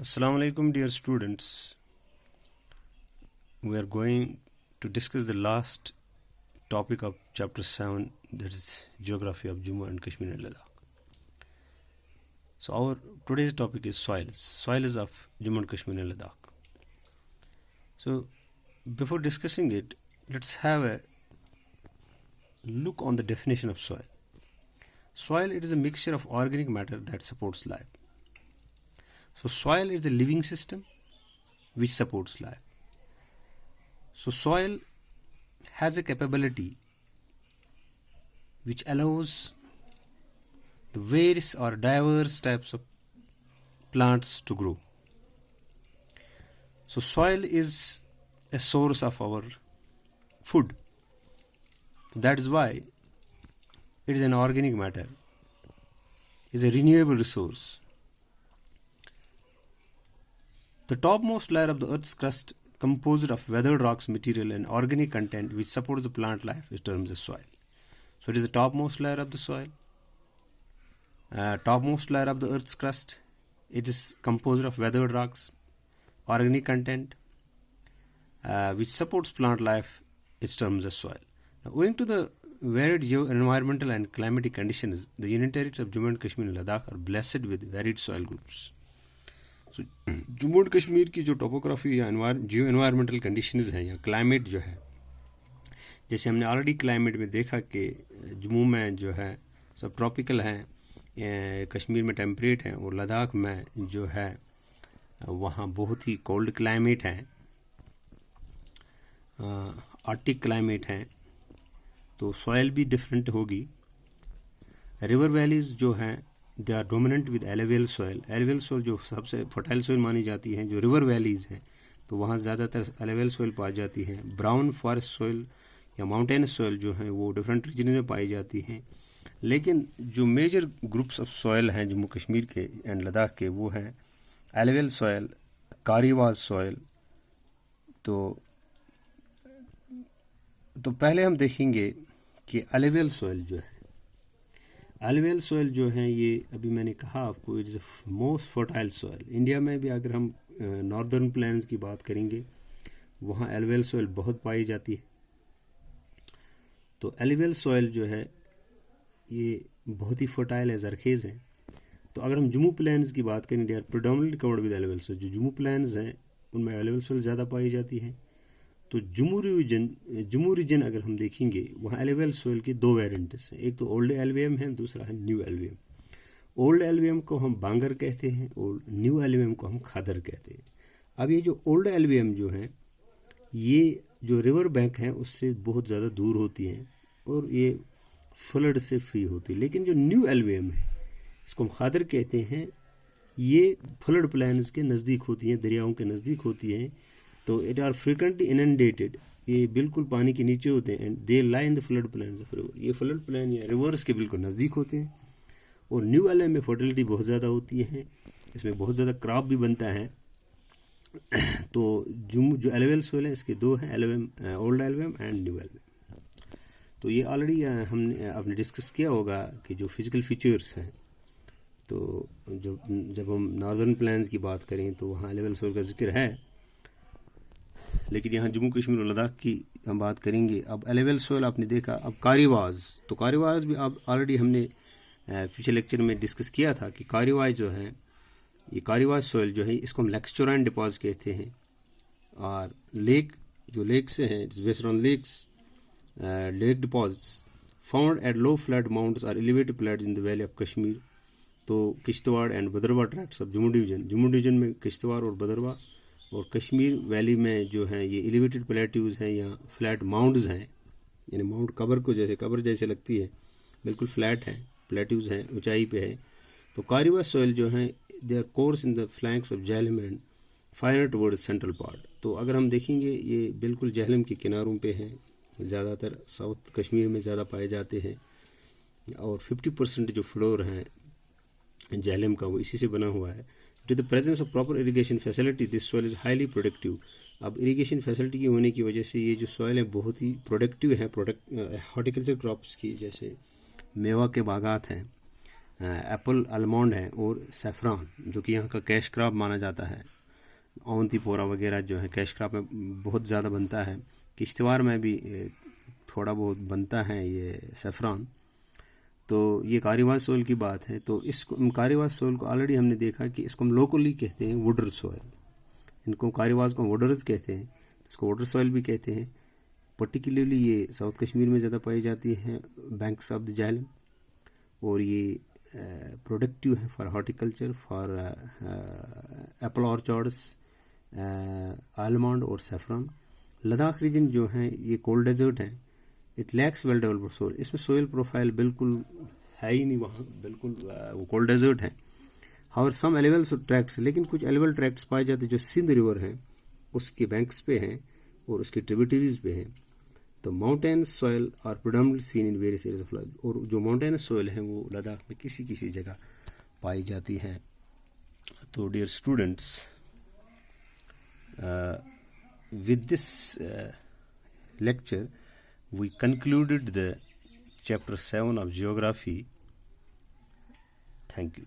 Assalamu alaikum, dear students. We are going to discuss the last topic of chapter 7, that is geography of Jammu and Kashmir and Ladakh. So our today's topic is soils of Jammu and Kashmir and Ladakh. So before discussing it, let's have a look on the definition of soil. Soil, it is a mixture of organic matter that supports life. So soil is a living system which supports life. So soil has a capability which allows the various or diverse types of plants to grow. So soil is a source of our food. So that is why it is an organic matter, is a renewable resource. The topmost layer of the earth's crust, composed of weathered rocks material and organic content which supports the plant life, is termed as soil. So it is the topmost layer of the soil. Topmost layer of the earth's crust, it is composed of weathered rocks, organic content which supports plant life, is termed as soil. Now, owing to the varied environmental and climatic conditions, the Union Territory of Jammu and Kashmir and Ladakh are blessed with varied soil groups. So, Jammu and Kashmir की जो topography या जियो environmental conditions हैं या climate जो है, जैसे हमने already climate में देखा कि जम्मू में जो है सब ट्रॉपिकल हैं, कश्मीर में टेम्परेट हैं और लद्दाख में जो है वहाँ बहुत ही कोल्ड क्लाइमेट हैं, आर्टिक क्लाइमेट हैं, तो सॉइल भी डिफरेंट होगी. रिवर वैलीज जो हैं they are dominant with alluvial soil. Alluvial soil जो सबसे फर्टाइल सॉइल मानी जाती है, जो रिवर वैलीज हैं तो वहाँ ज़्यादातर एलुवियल सॉइल पाई जाती है. ब्राउन फॉरेस्ट सॉइल या माउंटेनस सॉइल जो हैं वो डिफरेंट रीजन में पाई जाती हैं. लेकिन जो मेजर ग्रुप्स ऑफ सॉइल हैं जम्मू कश्मीर के एंड लद्दाख के, वो हैं एलुवियल सॉइल, कारीवाज सॉइल. तो पहले हम देखेंगे कि एलुवियल सॉइल जो है, एलुवियल सॉइल जो है ये अभी मैंने कहा आपको, it is most fertile soil. India में भी अगर हम नॉर्दर्न प्लेन्स की बात करेंगे वहाँ एलुवियल सॉइल बहुत पाई जाती है. तो एलुवियल सॉइल जो है ये बहुत ही फर्टाइल है, जरखेज़ हैं. तो अगर हम जम्मू प्लेन्स की बात करें, they are predominantly covered with alluvial soil. जो जम्मू प्लेन्स हैं उनमें एलुवियल सॉइल ज़्यादा पाई जाती है. तो जम्मू रीजन अगर हम देखेंगे वहाँ एलुवियल सॉइल की दो वेरिएंट्स हैं. एक तो ओल्ड एलुवियम है, दूसरा है न्यू एलुवियम. ओल्ड एलुवियम को हम बांगर कहते हैं और न्यू एलुवियम को हम खादर कहते हैं. अब ये जो ओल्ड एलुवियम जो है ये जो रिवर बैंक हैं उससे बहुत ज़्यादा दूर होती हैं और ये फ्लड से फ्री होती है. लेकिन जो न्यू एलुवियम है, इसको हम खादर कहते हैं, ये फ्लड प्लेन्स के नज़दीक होती हैं, दरियाओं के नज़दीक होती हैं. तो इट आर फ्रिक्वेंटली इनंडेटेड, ये बिल्कुल पानी के नीचे होते हैं. And they lie in the flood plains of river. ये फ्लड प्लेन या रिवर्स के बिल्कुल नज़दीक होते हैं. और न्यू एलुवियम में फर्टिलिटी बहुत ज़्यादा होती है, इसमें बहुत ज़्यादा क्रॉप भी बनता है. तो जो एलुवियल सॉइल है इसके दो हैं, alluvium, old alluvium and new alluvium. तो ये ऑलरेडी आपने डिस्कस किया होगा कि जो फिजिकल फीचर्स हैं, तो जब हम नॉर्दर्न प्लेन्स की बात करें तो वहाँ एलुवियल सॉइल का जिक्र है, लेकिन यहाँ जम्मू कश्मीर और लद्दाख की हम बात करेंगे. अब एलुवियल सॉइल आपने देखा. अब कारीवाज, तो कारीवाज भी आप ऑलरेडी हमने पिछले लेक्चर में डिस्कस किया था कि कारीवाज जो है, ये कारीवाज सॉइल जो है इसको हम लेक्सचुराइन डिपॉजिट कहते हैं. और जो लेक से हैं, based on lakes, lake deposits found at low flat mounts और elevated plates in the valley of Kashmir. तो Kishtwar and Bhaderwah tracts of Jammu division में किश्तवाड़ और भदरवा, और कश्मीर वैली में जो है ये एलिवेटेड प्लेट्यूज हैं या फ्लैट माउंट्स हैं, यानी माउंट कबर जैसे लगती है, बिल्कुल फ्लैट हैं, प्लेट्यूज हैं, ऊंचाई पे है. तो कारीवाज सॉइल जो है they are coarse in the flanks of Jhelum and finer towards central part. तो अगर हम देखेंगे ये बिल्कुल जेहलम के किनारों पे हैं, ज़्यादातर साउथ कश्मीर में ज़्यादा पाए जाते हैं. और 50% जो फ्लोर हैं जेहलम का वो इसी से बना हुआ है. To the presence of proper irrigation facility, this soil is highly productive. अब इरीगेशन फैसिलिटी की होने की वजह से ये जो सॉइल है बहुत ही प्रोडक्टिव है. हॉर्टिकल्चर क्रॉप्स की, जैसे मेवा के बागात हैं, एप्पल, आलमंड है, और सैफरान जो कि यहाँ का कैश क्रॉप माना जाता है। अवंतीपोरा वगैरह जो है कैश क्रॉप में बहुत ज़्यादा बनता है। किश्तवाड़ में भी थोड़ा बहुत बनता है ये सैफरान। तो ये कारीवास सोइल की बात है। तो इस कारीवास सोइल को ऑलरेडी हमने देखा कि इसको हम लोकली कहते हैं वुडर सोइल। इनको कारीवास को वुडर्स कहते हैं, इसको वुडर सोइल भी कहते हैं। पर्टिकुलरली ये साउथ कश्मीर में ज़्यादा पाई जाती है, बैंक्स ऑफ द झेलम, और ये प्रोडक्टिव है for horticulture, for Apple ऑर्चार्ड्स, almond और सैफरान। लद्दाख रीजन जो है ये कोल्ड डेजर्ट है, it lacks well developed soil. इसमें सोइल प्रोफाइल बिल्कुल है ही नहीं वहाँ, बिल्कुल वो कोल्ड डेजर्ट है। और सम एलिवल ट्रैक्ट्स, लेकिन कुछ एलिवल ट्रैक्ट्स पाए जाते हैं जो सिंध रिवर है उसके बैंक्स पे हैं और उसकी ट्रिब्यूटरीज पे हैं। तो mountain soil are predominantly seen in various areas of Ladakh, और जो माउंटेन सॉइल है वो लद्दाख में किसी किसी जगह पाई जाती है। तो dear students, with this lecture we concluded the chapter 7 of geography. Thank you.